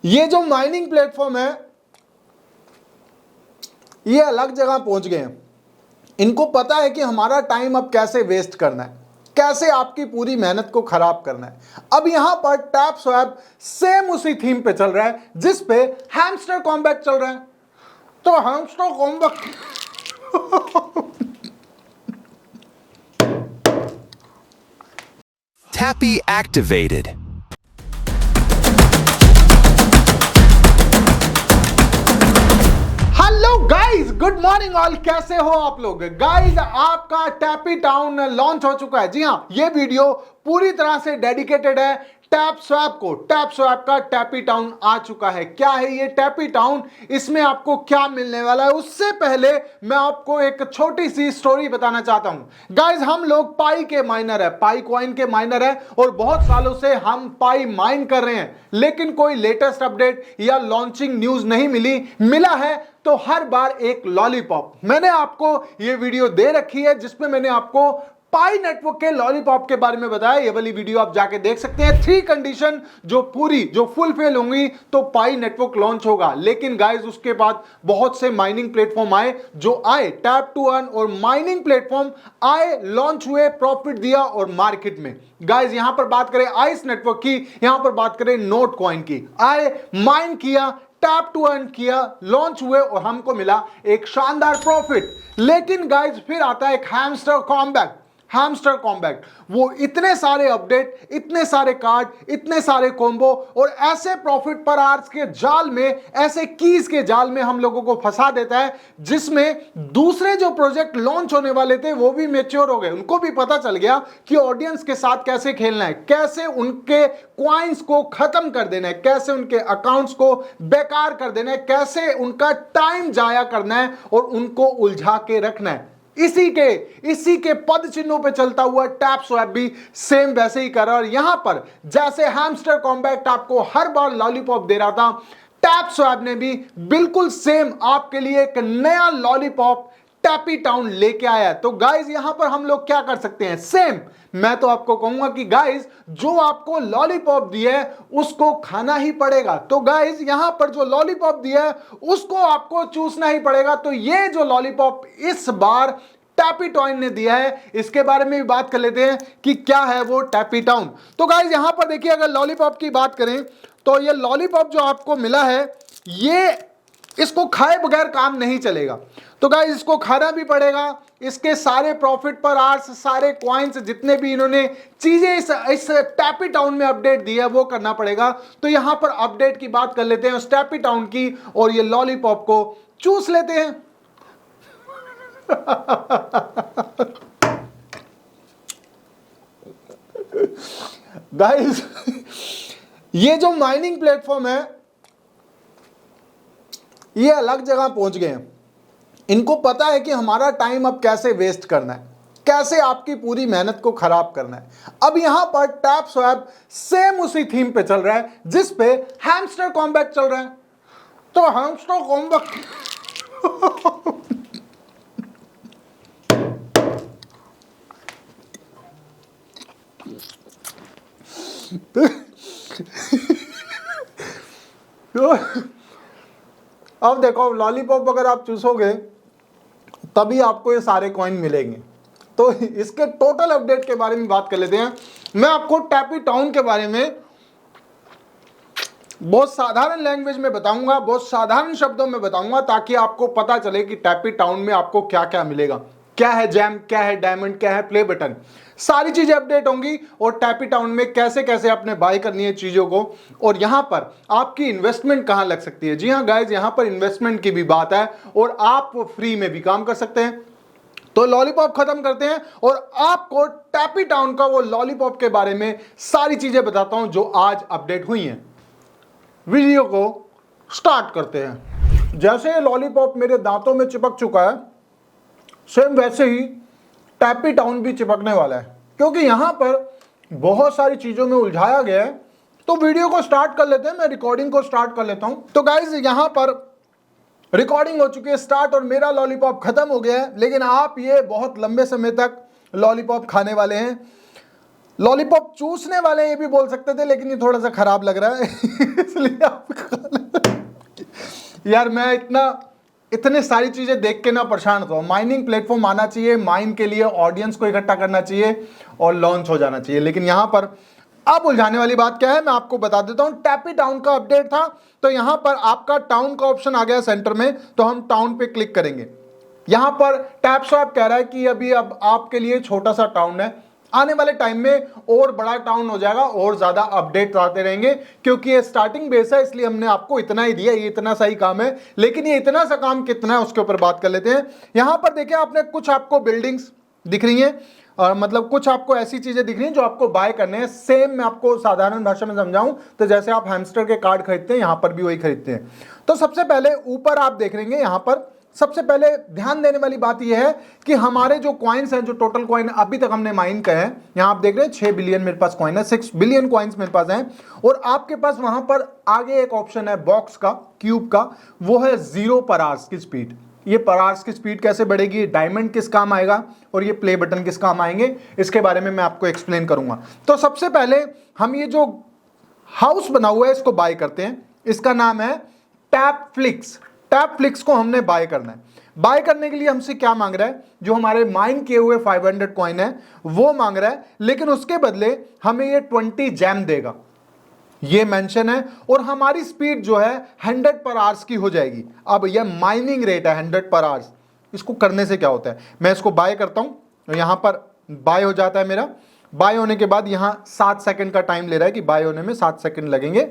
ये जो mining platform है ये अलग जगह पहुंच गए हैं। इनको पता है कि हमारा टाइम अब कैसे वेस्ट करना है, कैसे आपकी पूरी मेहनत को खराब करना है। अब यहां पर टैप स्वैप सेम उसी थीम पे चल रहा है जिस पे हैमस्टर कॉम्बैट चल रहा है। तो hamster combat Tappy activated. Hello guys, good morning all. कैसे हो आप लोग? गाइस, आपका टैपी टाउन लॉन्च हो चुका है। जी हां, ये वीडियो पूरी तरह से डेडिकेटेड है टैप स्वैप को। टैप स्वैप का टैपी टाउन आ चुका है। क्या है ये टैपी टाउन, इसमें आपको क्या मिलने वाला है, उससे पहले मैं आपको एक छोटी सी स्टोरी बताना चाहता हूं। गाइस, हम लोग पाई के माइनर है, पाई कॉइन के माइनर है और बहुत सालों से हम पाई माइन कर रहे हैं, लेकिन कोई लेटेस्ट अपडेट या लॉन्चिंग न्यूज नहीं मिला है तो हर बार एक लॉलीपॉप। मैंने आपको ये वीडियो दे रखी है जिसमें मैंने आपको पाई नेटवर्क के लॉलीपॉप के बारे में बताया। ये वाली वीडियो आप जाके देख सकते हैं। 3 कंडीशन जो फुलफिल होंगी तो पाई नेटवर्क लॉन्च होगा। लेकिन गाइस, उसके बाद बहुत से माइनिंग प्लेटफॉर्म आए टैप टू अर्न और माइनिंग प्लेटफॉर्म आए, लॉन्च हुए, प्रॉफिट दिया और मार्केट में गाइस यहां पर बात करें आइस नेटवर्क की, यहां पर बात करें नोट कॉइन की, आए, माइन किया, टैप टू अर्न किया, लॉन्च हुए और हमको मिला एक शानदार प्रॉफिट। लेकिन गाइस, फिर आता है एक हैमस्टर कॉम्बैट। वो इतने सारे अपडेट, इतने सारे कार्ड, इतने सारे कॉम्बो और ऐसे प्रॉफिट पर आवर्स के जाल में, ऐसे कीज के जाल में हम लोगों को फंसा देता है, जिसमें दूसरे जो प्रोजेक्ट लॉन्च होने वाले थे वो भी मैच्योर हो गए। उनको भी पता चल गया कि ऑडियंस के साथ कैसे खेलना है, कैसे उनके क्वाइंस को खत्म कर देना है, कैसे उनके अकाउंट्स को बेकार कर देना है, कैसे उनका टाइम जाया करना है और उनको उलझा के रखना है। इसी के पद चिन्हों पे चलता हुआ टैप स्वैप भी सेम वैसे ही कर रहा है। और यहां पर जैसे हैमस्टर कॉम्बैट आपको हर बार लॉलीपॉप दे रहा था, टैप स्वैप ने भी बिल्कुल सेम आपके लिए एक नया लॉलीपॉप टैपी टाउन लेके आया है। तो गाइस, यहां पर हम लोग क्या कर सकते हैं? सेम मैं तो आपको कहूंगा कि गाइस, जो आपको लॉलीपॉप दिया है उसको खाना ही पड़ेगा। तो गाइस, यहां पर जो लॉलीपॉप दिया है उसको आपको चूसना ही पड़ेगा। तो ये जो लॉलीपॉप इस बार टैपी टाउन ने दिया है, इसके बारे में भी बात कर लेते हैं कि क्या है वो टैपी टाउन। तो गाइस, यहां पर देखिए, अगर लॉलीपॉप की बात करें तो ये लॉलीपॉप जो आपको मिला है, ये इसको खाए बगैर काम नहीं चलेगा। तो गाइस, इसको खाना भी पड़ेगा। इसके सारे प्रॉफिट पर आवर्स, सारे कॉइन्स, जितने भी इन्होंने चीजें इस टैपी टाउन में अपडेट दी है वो करना पड़ेगा। तो यहां पर अपडेट की बात कर लेते हैं उस टैपी टाउन की और ये लॉलीपॉप को चूस लेते हैं। गाइस, ये जो माइनिंग प्लेटफॉर्म है ये अलग जगह पहुंच गए हैं। इनको पता है कि हमारा टाइम अब कैसे वेस्ट करना है, कैसे आपकी पूरी मेहनत को खराब करना है। अब यहां पर टैप स्वैप सेम उसी थीम पे चल रहा है जिस पे हैमस्टर कॉम्बैट चल रहा है। तो हैमस्टर कॉम्बैट तो अब देखो, लॉलीपॉप अगर आप चूसोगे तभी आपको ये सारे कॉइन मिलेंगे। तो इसके टोटल अपडेट के बारे में बात कर लेते हैं। मैं आपको टैपी टाउन के बारे में बहुत साधारण लैंग्वेज में बताऊंगा, बहुत साधारण शब्दों में बताऊंगा, ताकि आपको पता चले कि टैपी टाउन में आपको क्या क्या मिलेगा, क्या है जैम, क्या है डायमंड, क्या है प्ले बटन। सारी चीजें अपडेट होंगी और टैपी टाउन में कैसे कैसे आपने बाय करनी है चीजों को, और यहां पर आपकी इन्वेस्टमेंट कहां लग सकती है। जी हां गाइस, यहां पर इन्वेस्टमेंट की भी बात है और आप फ्री में भी काम कर सकते हैं। तो लॉलीपॉप खत्म करते हैं और आपको टैपी टाउन का वो लॉलीपॉप के बारे में सारी चीजें बताता हूं जो आज अपडेट हुई हैं। वीडियो को स्टार्ट करते हैं। जैसे ये लॉलीपॉप मेरे दांतों में चिपक चुका है, सेम वैसे ही टैपी टाउन भी चिपकने वाला है, क्योंकि यहां पर बहुत सारी चीजों में उलझाया गया है। तो वीडियो को स्टार्ट कर लेते हैं, मैं रिकॉर्डिंग को स्टार्ट कर लेता हूं। तो गाइस, यहां पर रिकॉर्डिंग हो चुकी है स्टार्ट और मेरा लॉलीपॉप खत्म हो गया है, लेकिन आप ये बहुत लंबे समय तक लॉलीपॉप खाने वाले हैं, लॉलीपॉप चूसने वाले ये भी बोल सकते थे, लेकिन ये थोड़ा सा खराब लग रहा है। इसलिए आप यार मैं इतने सारी चीजें देख के ना परेशान होता हूँ। माइनिंग प्लेटफॉर्म आना चाहिए, माइन के लिए ऑडियंस को इकट्ठा करना चाहिए और लॉन्च हो जाना चाहिए, लेकिन यहां पर अब उलझाने वाली बात क्या है मैं आपको बता देता हूं। टैपी टाउन का अपडेट था, तो यहां पर आपका टाउन का ऑप्शन आ गया सेंटर में, तो हम टाउन पे क्लिक करेंगे। यहां पर टैप स्वैप कह रहा है कि अभी अब आपके लिए छोटा सा टाउन है, आने वाले टाइम में और बड़ा टाउन हो जाएगा और ज्यादा अपडेट आते रहेंगे, क्योंकि ये स्टार्टिंग बेस है इसलिए हमने आपको इतना ही दिया, ये इतना सा ही काम है। लेकिन ये इतना सा काम कितना है उसके ऊपर बात कर लेते हैं। यहां पर देखिए आपने कुछ आपको बिल्डिंग्स दिख रही हैं, और मतलब कुछ आपको ऐसी चीजें दिख रही हैं जो आपको बाय करने हैं। सेम मैं आपको साधारण भाषा में समझाऊं तो जैसे आप हैमस्टर के कार्ड खरीदते हैं, यहां पर भी वही खरीदते हैं। तो सबसे पहले ऊपर आप देख लेंगे, यहां पर सबसे पहले ध्यान देने वाली बात यह है कि हमारे जो कॉइन्स हैं, जो टोटल कॉइन अभी तक हमने माइन किए हैं, यहां आप देख रहे हैं 6 बिलियन मेरे पास कॉइन है, 6 बिलियन कॉइन्स मेरे पास हैं। और आपके पास वहां पर आगे एक ऑप्शन है बॉक्स का, क्यूब का, वो है 0 पर आवर्स की स्पीड। ये पर आवर्स की स्पीड कैसे बढ़ेगी, डायमंड किस काम आएगा और ये प्ले बटन किस काम आएंगे, इसके बारे में मैं आपको एक्सप्लेन करूंगा। तो सबसे पहले हम ये जो हाउस बना हुआ है इसको बाय करते हैं। इसका नाम है टैप फ्लिक्स। टैप फ्लिक्स को हमने बाय करना है। बाय करने के लिए हमसे क्या मांग रहा है, जो हमारे माइन किए हुए 500 कॉइन है वो मांग रहा है, लेकिन उसके बदले हमें ये 20 जैम देगा, ये मेंशन है। और हमारी स्पीड जो है 100 पर आवर्स की हो जाएगी। अब यह माइनिंग रेट है 100 पर आवर्स। इसको करने से क्या होता है, मैं इसको बाय करता हूं, यहां पर बाय हो जाता है मेरा। बाय होने के बाद यहां 7 सेकंड का टाइम ले रहा है कि बाय होने में 7 सेकंड लगेंगे।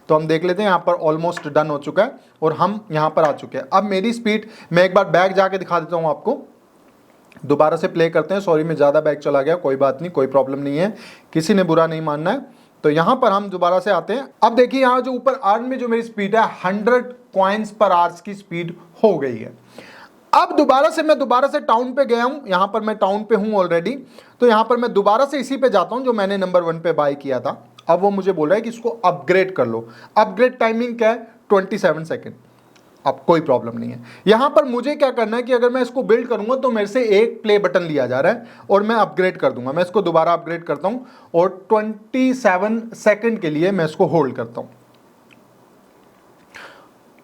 तो हम देख लेते हैं, यहां पर ऑलमोस्ट डन हो चुका है और हम यहां पर आ चुके हैं। अब मेरी स्पीड, मैं एक बार बैक जाके दिखा देता हूं आपको, दोबारा से प्ले करते हैं। सॉरी मैं ज्यादा बैक चला गया, कोई बात नहीं, कोई प्रॉब्लम नहीं है, किसी ने बुरा नहीं मानना है। तो यहां पर हम दोबारा से आते हैं। अब देखिए यहां जो ऊपर अर्न में जो मेरी स्पीड है 100 कॉइन्स पर आवर्स की स्पीड हो गई है। अब मैं दोबारा से टाउन पे गया हूं, यहां पर मैं टाउन पे हूं ऑलरेडी। तो यहां पर मैं दोबारा से इसी पे जाता हूं जो मैंने नंबर 1 पे बाय किया था। अब वो मुझे बोल रहा है कि इसको अपग्रेड कर लो। अपग्रेड टाइमिंग क्या है, 27 सेकेंड। अब कोई प्रॉब्लम नहीं है। यहां पर मुझे क्या करना है कि अगर मैं इसको बिल्ड करूंगा तो मेरे से एक प्ले बटन लिया जा रहा है और मैं अपग्रेड कर दूंगा। मैं इसको दोबारा अपग्रेड करता हूं और 27 सेकेंड के लिए मैं इसको होल्ड करता हूं।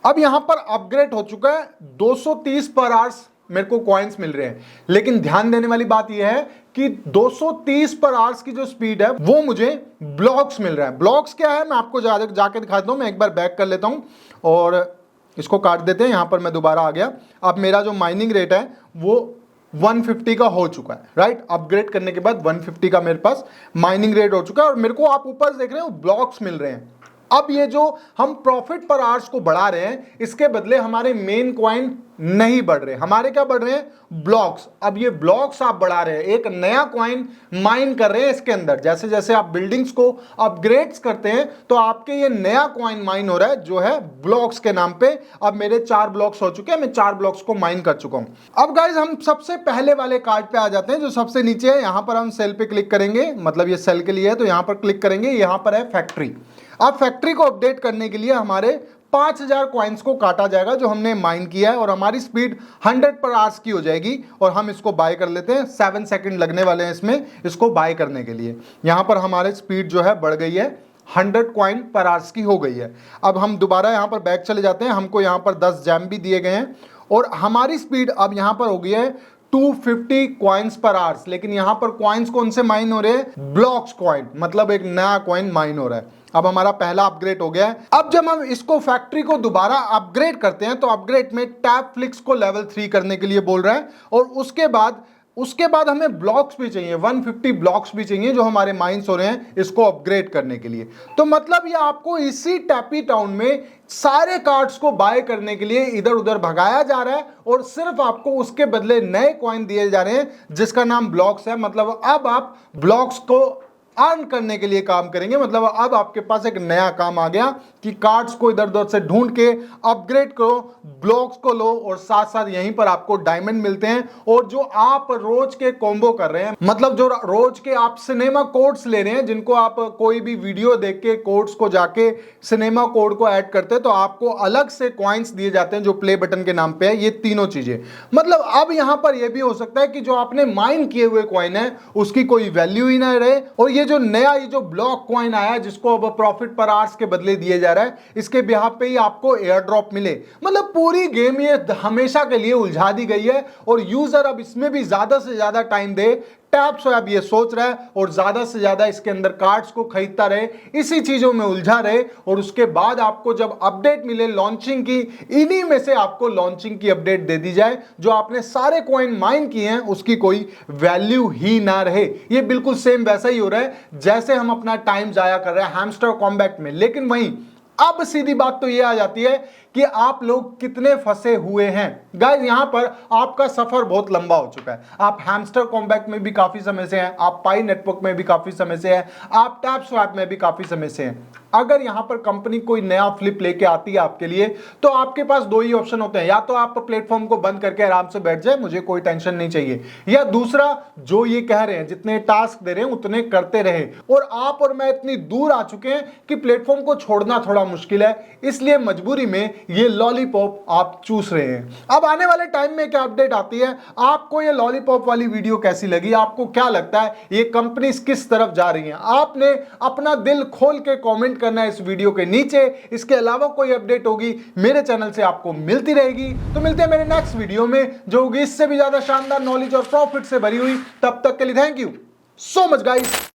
अब यहां पर अपग्रेड हो चुका है, 230 पर आवर्स मेरे को कॉइन्स मिल रहे हैं। लेकिन ध्यान देने वाली बात यह है कि 230 पर आवर्स की जो स्पीड है वो मुझे ब्लॉक्स मिल रहा है। ब्लॉक्स क्या है मैं आपको जाके दिखाता हूं। मैं एक बार बैक कर लेता हूं और इसको काट देते हैं। यहां पर मैं दोबारा आ गया। अब मेरा जो माइनिंग रेट है वो 150 का हो चुका है, राइट। अपग्रेड करने के बाद 150 का मेरे पास माइनिंग रेट हो चुका है और मेरे को आप ऊपर देख रहे हो ब्लॉक्स मिल रहे हैं। अब ये जो हम प्रॉफिट पर आवर्स को बढ़ा रहे हैं, इसके बदले हमारे मेन कॉइन नहीं बढ़ रहे, हमारे क्या बढ़ रहे हैं, ब्लॉक्स। अब ये ब्लॉक्स आप बढ़ा रहे हैं, एक नया कॉइन माइन कर रहे हैं इसके अंदर। जैसे जैसे आप बिल्डिंग्स को अपग्रेड्स करते हैं तो आपके ये नया कॉइन माइन हो रहा है जो है ब्लॉक्स के नाम पे। अब मेरे 4 ब्लॉक्स हो चुके हैं, मैं 4 ब्लॉक्स को माइन कर चुका हूं। अब गाइज हम सबसे पहले वाले कार्ड पे आ जाते हैं जो सबसे नीचे है। यहां पर हम सेल पे क्लिक करेंगे, मतलब ये सेल के लिए है, तो यहां पर क्लिक करेंगे। यहां पर है फैक्ट्री। अब फैक्ट्री को अपडेट करने के लिए हमारे 5000 कॉइन्स को काटा जाएगा जो हमने माइन किया है और हमारी स्पीड 100 पर आवर्स की हो जाएगी और हम इसको बाय कर लेते हैं। 7 सेकंड लगने वाले हैं इसमें इसको बाय करने के लिए। यहां पर हमारी स्पीड जो है बढ़ गई है, 100 कॉइन पर आवर्स की हो गई है। अब हम दोबारा यहां पर बैक चले जाते हैं। हमको यहां पर 10 जैम भी दिए गए हैं और हमारी स्पीड अब यहां पर हो गई है 250 कॉइन्स पर आवर्स। लेकिन यहां पर कॉइन्स कौन से माइन हो रहे हैं, ब्लॉक्स कॉइन, मतलब एक नया कॉइन माइन हो रहा है। अब हमारा पहला अपग्रेड हो गया है। अब जब हम इसको फैक्ट्री को दोबारा अपग्रेड करते हैं तो अपग्रेड में टैप फ्लिक्स को लेवल 3 करने के लिए बोल रहा है और उसके बाद हमें ब्लॉक्स भी चाहिए, 150 ब्लॉक्स भी चाहिए जो हमारे माइंस हो रहे हैं इसको अपग्रेड करने के लिए। तो मतलब ये आपको इसी टैपी टाउन में सारे कार्ड्स को बाय करने के लिए इधर उधर भगाया जा रहा है और सिर्फ आपको उसके बदले नए कॉइन दिए जा रहे हैं जिसका नाम ब्लॉक्स है। मतलब अब आप ब्लॉक्स को अर्न करने के लिए काम करेंगे। मतलब अब आपके पास एक नया काम आ गया कि कार्ड्स को इधर उधर से ढूंढ के अपग्रेड करो, ब्लॉक्स को लो और साथ साथ यहीं पर आपको डायमंड मिलते हैं। और जो आप रोज के कॉम्बो कर रहे हैं, मतलब जो रोज के आप सिनेमा कोड्स ले रहे हैं, जिनको आप कोई भी वीडियो देख के कोड्स को जाके सिनेमा कोड को ऐड करते हैं तो आपको अलग से कॉइन्स दिए जाते हैं जो प्ले बटन के नाम पे है। ये तीनों चीजें, मतलब अब यहां पर यह भी हो सकता है कि जो आपने माइन किए हुए कॉइन है उसकी कोई वैल्यू ही ना रहे और ये जो नया ये जो ब्लॉक कॉइन आया है जिसको अब प्रॉफिट पर आवर्स के बदले दिए जा रहा है, इसके बिहाफ पे ही आपको एयर ड्रॉप मिले। मतलब पूरी गेम ये हमेशा के लिए उलझा दी गई है और यूजर अब इसमें भी ज्यादा से ज्यादा टाइम दे, टैप स्वैप ये सोच रहा है और ज्यादा से ज्यादा इसके अंदर कार्ड्स को खरीदता रहे, इसी चीजों में उलझा रहे और उसके बाद आपको जब अपडेट मिले लॉन्चिंग की, इन्हीं में से आपको लॉन्चिंग की अपडेट दे दी जाए, जो आपने सारे कॉइन माइन किए हैं उसकी कोई वैल्यू ही ना रहे। ये बिल्कुल सेम वैसा ही हो रहा है जैसे हम अपना टाइम जाया कर रहे हैं हैमस्टर कॉम्बैट में। लेकिन वहीं अब सीधी बात तो ये आ जाती है कि आप लोग कितने फंसे हुए हैं। गाइस यहां पर आपका सफर बहुत लंबा हो चुका है। आप हैमस्टर कॉम्बैट में भी काफी समय से हैं, आप पाई नेटवर्क में भी काफी समय से हैं, आप टैप स्वैप में भी काफी समय से हैं। अगर यहां पर कंपनी कोई नया फ्लिप लेके आती है आपके लिए, तो आपके पास दो ही ऑप्शन होते हैं, या तो आप प्लेटफॉर्म को बंद करके आराम से बैठ जाए, मुझे कोई टेंशन नहीं चाहिए, या दूसरा जो ये कह रहे हैं जितने टास्क दे रहे हैं उतने करते रहे। और आप और मैं इतनी दूर आ चुके हैं कि प्लेटफॉर्म को छोड़ना थोड़ा मुश्किल है, इसलिए मजबूरी में ये लॉलीपॉप आप चूस रहे हैं। अब आने वाले टाइम में क्या अपडेट आती है, आपको ये लॉलीपॉप वाली वीडियो कैसी लगी, आपको क्या लगता है ये कंपनी किस तरफ जा रही है, आपने अपना दिल खोल के कमेंट करना है इस वीडियो के नीचे। इसके अलावा कोई अपडेट होगी मेरे चैनल से आपको मिलती रहेगी। तो मिलते हैं मेरे नेक्स्ट वीडियो में जो होगी इससे भी ज्यादा शानदार नॉलेज और प्रॉफिट से भरी हुई। तब तक के लिए thank you so much guys.